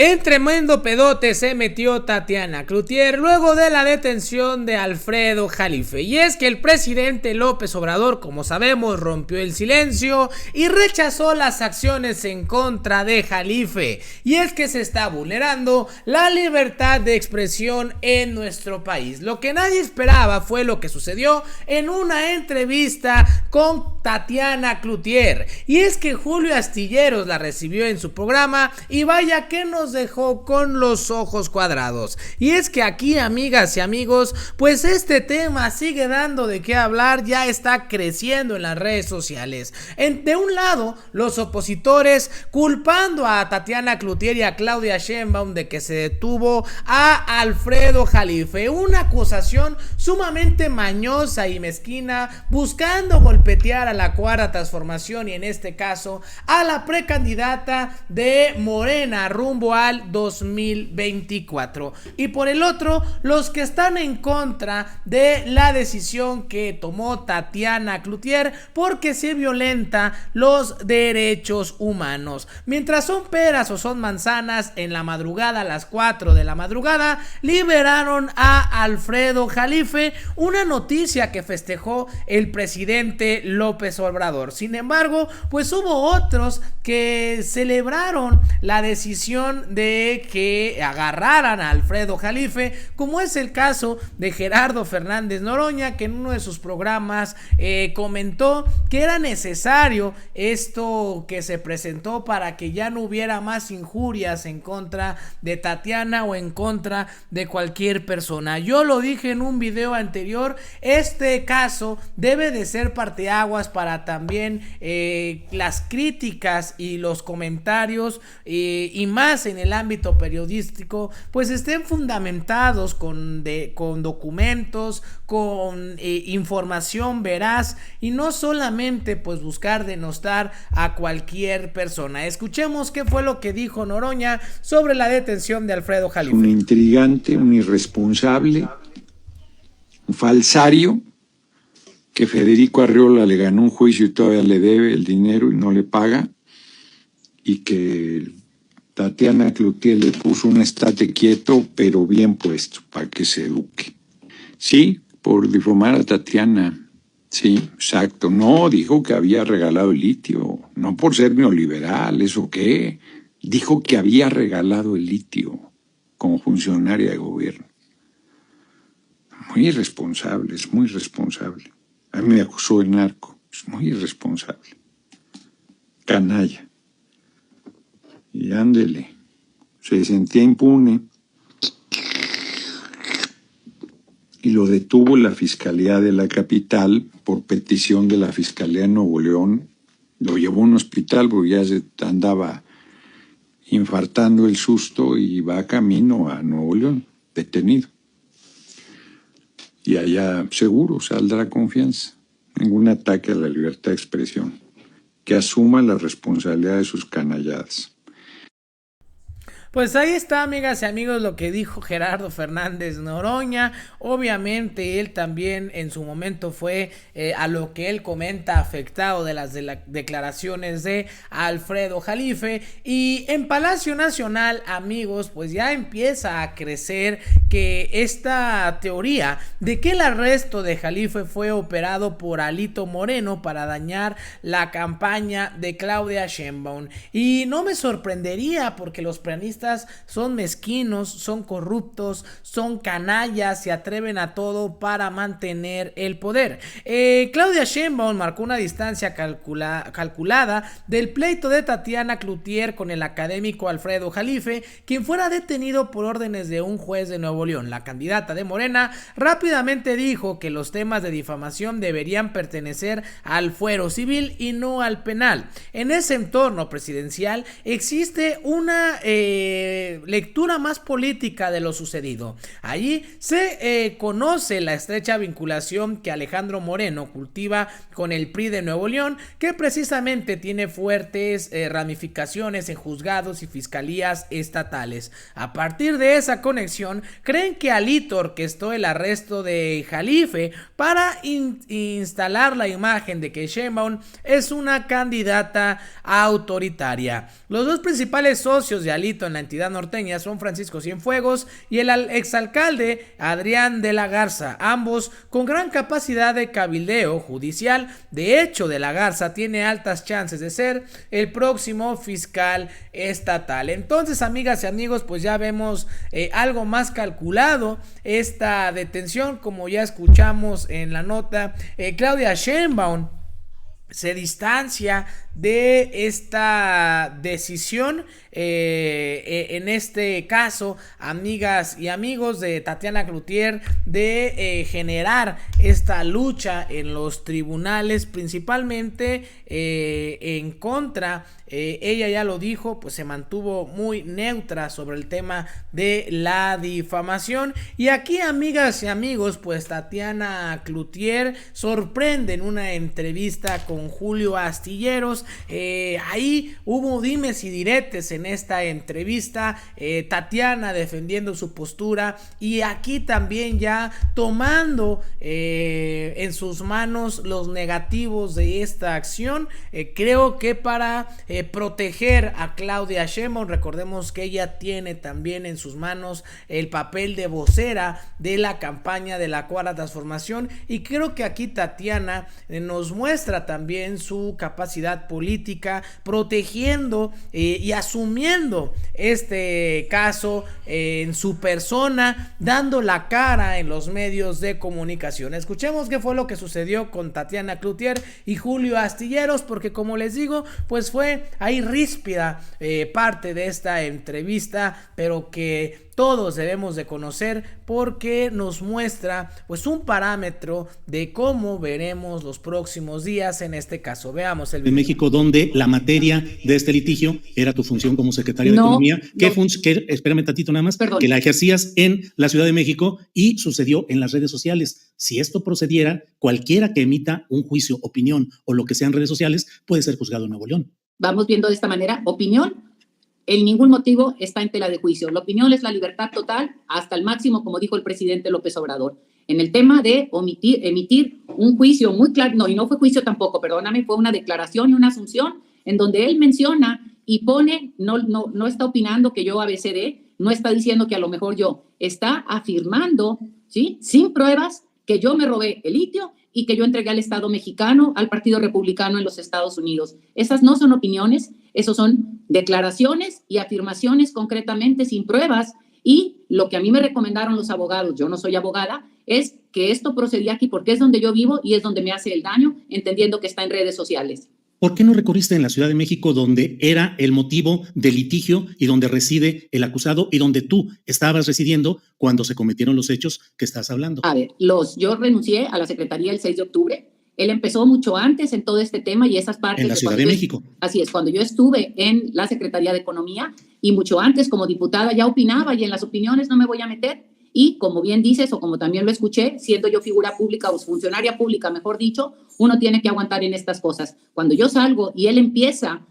En tremendo pedote se metió Tatiana Cloutier luego de la detención de Alfredo Jalife. Y es que el presidente López Obrador, como sabemos, rompió el silencio y rechazó las acciones en contra de Jalife. Y es que se está vulnerando la libertad de expresión en nuestro país. Lo que nadie esperaba fue lo que sucedió en una entrevista con Tatiana Cloutier. Y es que Julio Astilleros la recibió en su programa y vaya que nos dejó con los ojos cuadrados. Y es que aquí, amigas y amigos, pues este tema sigue dando de qué hablar, ya está creciendo en las redes sociales. De un lado, los opositores culpando a Tatiana Cloutier y a Claudia Sheinbaum de que se detuvo a Alfredo Jalife, una acusación sumamente mañosa y mezquina, buscando golpetear a la Cuarta Transformación y en este caso a la precandidata de Morena rumbo al 2024. Y por el otro, los que están en contra de la decisión que tomó Tatiana Cloutier porque se violenta los derechos humanos. Mientras son peras o son manzanas, en la madrugada, a las 4 de la madrugada, liberaron a Alfredo Jalife, una noticia que festejó el presidente López Obrador. Sin embargo, pues hubo otros que celebraron la decisión de que agarraran a Alfredo Jalife, como es el caso de Gerardo Fernández Noroña, que en uno de sus programas comentó que era necesario esto que se presentó para que ya no hubiera más injurias en contra de Tatiana o en contra de cualquier persona. Yo lo dije en un video anterior, este caso debe de ser parteaguas para también las críticas y los comentarios y más en el ámbito periodístico, pues estén fundamentados con documentos, con información veraz y no solamente pues buscar denostar a cualquier persona. Escuchemos qué fue lo que dijo Noroña sobre la detención de Alfredo Jalife. Un intrigante, un irresponsable, un falsario, que Federico Arriola le ganó un juicio y todavía le debe el dinero y no le paga, y que Tatiana Cloutier le puso un estate quieto, pero bien puesto, para que se eduque. Sí, por difamar a Tatiana, sí, exacto. No, dijo que había regalado el litio, no por ser neoliberal, ¿eso qué? Dijo que había regalado el litio como funcionaria de gobierno. Muy irresponsable, es muy irresponsable. A mí me acusó de narco, es muy irresponsable. Canalla. Y ándele, se sentía impune y lo detuvo la Fiscalía de la Capital por petición de la Fiscalía de Nuevo León. Lo llevó a un hospital porque ya se andaba infartando el susto y va camino a Nuevo León, detenido. Y allá seguro saldrá confianza. Ningún ataque a la libertad de expresión. Que asuma la responsabilidad de sus canalladas. Pues ahí está, amigas y amigos, lo que dijo Gerardo Fernández Noroña. Obviamente él también en su momento fue a lo que él comenta afectado de las declaraciones de Alfredo Jalife. Y en Palacio Nacional, amigos, pues ya empieza a crecer que esta teoría de que el arresto de Jalife fue operado por Alito Moreno para dañar la campaña de Claudia Sheinbaum. Y no me sorprendería porque los prianistas son mezquinos, son corruptos, son canallas, se atreven a todo para mantener el poder. Claudia Sheinbaum marcó una distancia calculada del pleito de Tatiana Cloutier con el académico Alfredo Jalife, quien fuera detenido por órdenes de un juez de Nuevo León. La candidata de Morena rápidamente dijo que los temas de difamación deberían pertenecer al fuero civil y no al penal. En ese entorno presidencial existe una lectura más política de lo sucedido. Allí se conoce la estrecha vinculación que Alejandro Moreno cultiva con el PRI de Nuevo León, que precisamente tiene fuertes ramificaciones en juzgados y fiscalías estatales. A partir de esa conexión, creen que Alito orquestó el arresto de Jalife para instalar la imagen de que Sheinbaum es una candidata autoritaria. Los dos principales socios de Alito en la entidad norteña son Francisco Cienfuegos y el exalcalde Adrián de la Garza, ambos con gran capacidad de cabildeo judicial. De hecho, de la Garza tiene altas chances de ser el próximo fiscal estatal. Entonces, amigas y amigos, pues ya vemos algo más calculado esta detención. Como ya escuchamos en la nota, Claudia Sheinbaum se distancia de esta decisión, en este caso, amigas y amigos, de Tatiana Cloutier, de generar esta lucha en los tribunales, principalmente en contra. Ella ya lo dijo, pues se mantuvo muy neutra sobre el tema de la difamación. Y aquí, amigas y amigos, pues Tatiana Cloutier sorprende en una entrevista con Julio Astilleros. Ahí hubo dimes y diretes en esta entrevista, Tatiana defendiendo su postura y aquí también ya tomando en sus manos los negativos de esta acción. Creo que para proteger a Claudia Sheinbaum, recordemos que ella tiene también en sus manos el papel de vocera de la campaña de la Cuarta Transformación, y creo que aquí Tatiana nos muestra también su capacidad política, protegiendo y asumiendo este caso en su persona, dando la cara en los medios de comunicación. Escuchemos qué fue lo que sucedió con Tatiana Cloutier y Julio Astilleros, porque como les digo, pues fue ahí ríspida parte de esta entrevista, pero que todos debemos de conocer porque nos muestra pues un parámetro de cómo veremos los próximos días en este caso. Veamos el video. En México, donde la materia de este litigio era tu función como secretaria de Economía, espérame tantito nada más, perdón, que la ejercías en la Ciudad de México y sucedió en las redes sociales. Si esto procediera, cualquiera que emita un juicio, opinión o lo que sea en redes sociales puede ser juzgado en Nuevo León. Vamos viendo de esta manera, opinión, en ningún motivo está en tela de juicio. La opinión es la libertad total hasta el máximo, como dijo el presidente López Obrador. En el tema de emitir un juicio muy claro, no, y no fue juicio tampoco, perdóname, fue una declaración y una asunción en donde él menciona y pone, no está opinando que yo ABCD, no está diciendo que a lo mejor yo, está afirmando, ¿sí?, sin pruebas, que yo me robé el litio y que yo entregué al Estado mexicano, al Partido Republicano en los Estados Unidos. Esas no son opiniones, esos son declaraciones y afirmaciones concretamente sin pruebas, y lo que a mí me recomendaron los abogados, yo no soy abogada, es que esto procedía aquí porque es donde yo vivo y es donde me hace el daño, entendiendo que está en redes sociales. ¿Por qué no recurriste en la Ciudad de México, donde era el motivo del litigio y donde reside el acusado y donde tú estabas residiendo cuando se cometieron los hechos que estás hablando? A ver, yo renuncié a la Secretaría el 6 de octubre. Él empezó mucho antes en todo este tema y esas partes. En la Ciudad de México. Así es, cuando yo estuve en la Secretaría de Economía y mucho antes como diputada ya opinaba, y en las opiniones no me voy a meter. Y como bien dices, o como también lo escuché, siendo yo figura pública o funcionaria pública, mejor dicho, uno tiene que aguantar en estas cosas. Cuando yo salgo y él empieza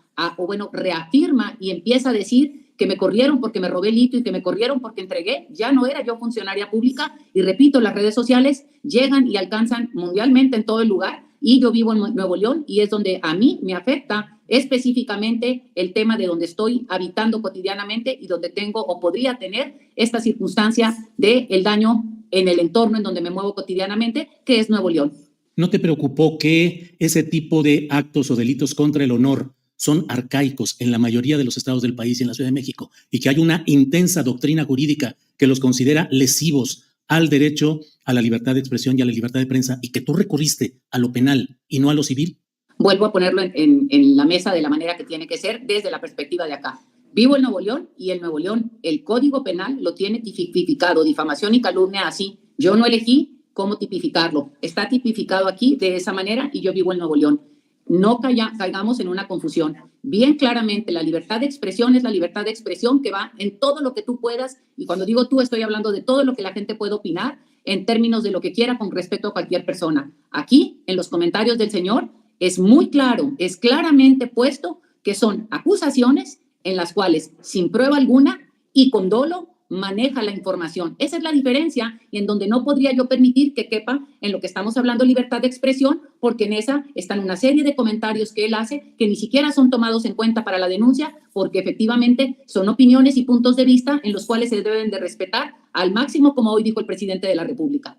reafirma y empieza a decir que me corrieron porque me robé litio y que me corrieron porque entregué, ya no era yo funcionaria pública. Y repito, las redes sociales llegan y alcanzan mundialmente en todo el lugar, y yo vivo en Nuevo León y es donde a mí me afecta específicamente el tema de donde estoy habitando cotidianamente y donde tengo o podría tener esta circunstancia del daño en el entorno en donde me muevo cotidianamente, que es Nuevo León. ¿No te preocupó que ese tipo de actos o delitos contra el honor son arcaicos en la mayoría de los estados del país y en la Ciudad de México, y que hay una intensa doctrina jurídica que los considera lesivos al derecho a la libertad de expresión y a la libertad de prensa, y que tú recurriste a lo penal y no a lo civil? Vuelvo a ponerlo en la mesa de la manera que tiene que ser desde la perspectiva de acá. Vivo en Nuevo León y en Nuevo León el Código Penal lo tiene tipificado, difamación y calumnia así. Yo no elegí cómo tipificarlo. Está tipificado aquí de esa manera y yo vivo en Nuevo León. No caigamos en una confusión. Bien claramente, la libertad de expresión es la libertad de expresión que va en todo lo que tú puedas, y cuando digo tú estoy hablando de todo lo que la gente puede opinar en términos de lo que quiera con respecto a cualquier persona. Aquí, en los comentarios del señor, es muy claro, es claramente puesto que son acusaciones en las cuales, sin prueba alguna y con dolo, maneja la información. Esa es la diferencia y en donde no podría yo permitir que quepa en lo que estamos hablando libertad de expresión, porque en esa están una serie de comentarios que él hace que ni siquiera son tomados en cuenta para la denuncia, porque efectivamente son opiniones y puntos de vista en los cuales se deben de respetar al máximo, como hoy dijo el presidente de la República.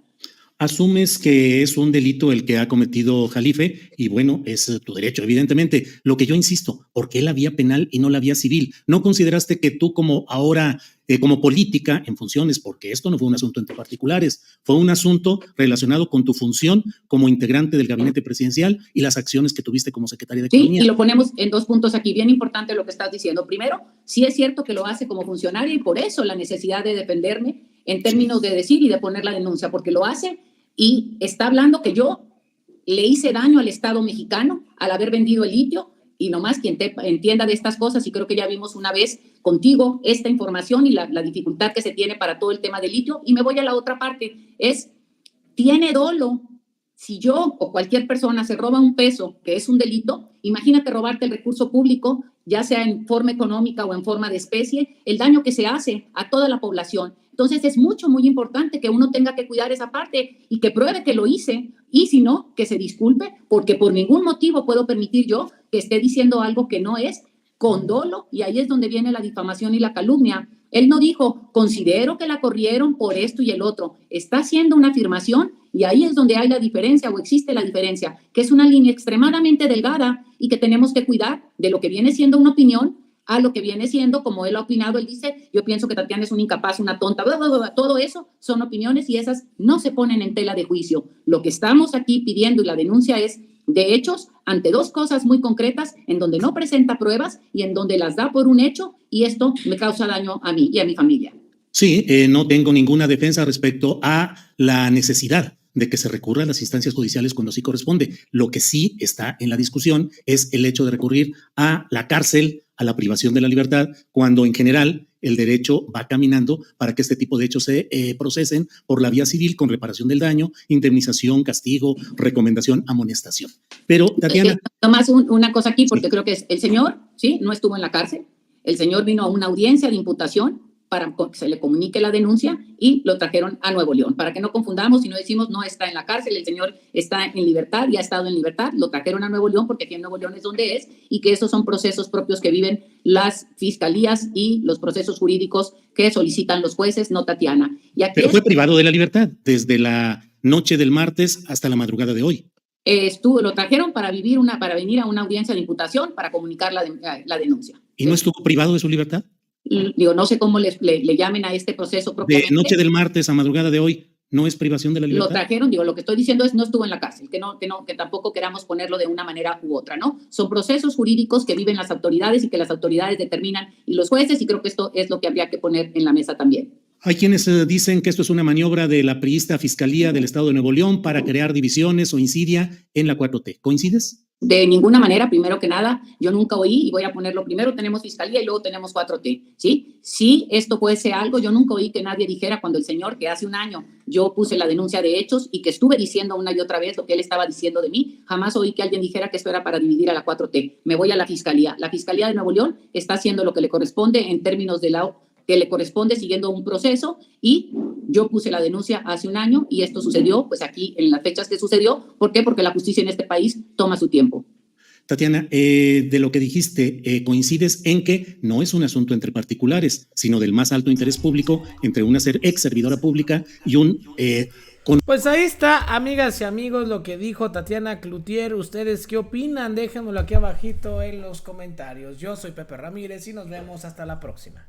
Asumes que es un delito el que ha cometido Jalife y bueno, es tu derecho, evidentemente. Lo que yo insisto, ¿por qué la vía penal y no la vía civil? ¿No consideraste que tú como ahora, como política en funciones, porque esto no fue un asunto entre particulares, fue un asunto relacionado con tu función como integrante del gabinete presidencial y las acciones que tuviste como secretaria de Economía? Sí, y lo ponemos en 2 puntos aquí, bien importante lo que estás diciendo. Primero, sí es cierto que lo hace como funcionaria y por eso la necesidad de defenderme en términos de decir y de poner la denuncia, porque lo hace y está hablando que yo le hice daño al Estado mexicano al haber vendido el litio, y nomás quien entienda de estas cosas, y creo que ya vimos una vez contigo esta información y la dificultad que se tiene para todo el tema del litio. Y me voy a la otra parte, tiene dolo. Si yo o cualquier persona se roba un peso, que es un delito, imagínate robarte el recurso público, ya sea en forma económica o en forma de especie, el daño que se hace a toda la población. Entonces es muy importante que uno tenga que cuidar esa parte y que pruebe que lo hice, y si no, que se disculpe, porque por ningún motivo puedo permitir yo que esté diciendo algo que no es, con dolo, y ahí es donde viene la difamación y la calumnia. Él no dijo, considero que la corrieron por esto y el otro. Está haciendo una afirmación y ahí es donde hay la diferencia o existe la diferencia, que es una línea extremadamente delgada y que tenemos que cuidar de lo que viene siendo una opinión a lo que viene siendo, como él ha opinado. Él dice, yo pienso que Tatiana es una incapaz, una tonta, bla, bla, bla. Todo eso son opiniones y esas no se ponen en tela de juicio. Lo que estamos aquí pidiendo y la denuncia es de hechos ante 2 cosas muy concretas en donde no presenta pruebas y en donde las da por un hecho, y esto me causa daño a mí y a mi familia. Sí, no tengo ninguna defensa respecto a la necesidad de que se recurra a las instancias judiciales cuando sí corresponde. Lo que sí está en la discusión es el hecho de recurrir a la cárcel, a la privación de la libertad, cuando en general el derecho va caminando para que este tipo de hechos se procesen por la vía civil con reparación del daño, indemnización, castigo, recomendación, amonestación. Pero, Tatiana... Nomás una cosa aquí, porque sí, creo que el señor, ¿sí?, no estuvo en la cárcel. El señor vino a una audiencia de imputación para que se le comunique la denuncia y lo trajeron a Nuevo León. Para que no confundamos y no decimos no está en la cárcel, el señor está en libertad y ha estado en libertad, lo trajeron a Nuevo León porque aquí en Nuevo León es donde es, y que esos son procesos propios que viven las fiscalías y los procesos jurídicos que solicitan los jueces, no Tatiana. Y aquí pero fue privado de la libertad desde la noche del martes hasta la madrugada de hoy. Lo trajeron para venir a una audiencia de imputación para comunicar la denuncia. ¿Y no estuvo privado de su libertad? Digo, no sé cómo le llamen a este proceso propiamente. De noche del martes a madrugada de hoy, ¿no es privación de la libertad? Lo trajeron, digo, lo que estoy diciendo es no estuvo en la cárcel, que tampoco queramos ponerlo de una manera u otra, ¿no? Son procesos jurídicos que viven las autoridades y que las autoridades determinan, y los jueces, y creo que esto es lo que habría que poner en la mesa también. Hay quienes dicen que esto es una maniobra de la priista Fiscalía del Estado de Nuevo León para crear divisiones o insidia en la 4T. ¿Coincides? De ninguna manera, primero que nada, yo nunca oí, y voy a ponerlo primero, tenemos Fiscalía y luego tenemos 4T, ¿sí? Sí, esto puede ser algo, yo nunca oí que nadie dijera cuando el señor, que hace un año yo puse la denuncia de hechos y que estuve diciendo una y otra vez lo que él estaba diciendo de mí, jamás oí que alguien dijera que esto era para dividir a la 4T. Me voy a la Fiscalía. La Fiscalía de Nuevo León está haciendo lo que le corresponde en términos de que le corresponde siguiendo un proceso, y yo puse la denuncia hace un año y esto sucedió pues aquí en las fechas que sucedió. ¿Por qué? Porque la justicia en este país toma su tiempo. Tatiana, de lo que dijiste, coincides en que no es un asunto entre particulares, sino del más alto interés público entre una ex servidora pública y un... Pues ahí está, amigas y amigos, lo que dijo Tatiana Cloutier. ¿Ustedes qué opinan? Déjenmelo aquí abajito en los comentarios. Yo soy Pepe Ramírez y nos vemos hasta la próxima.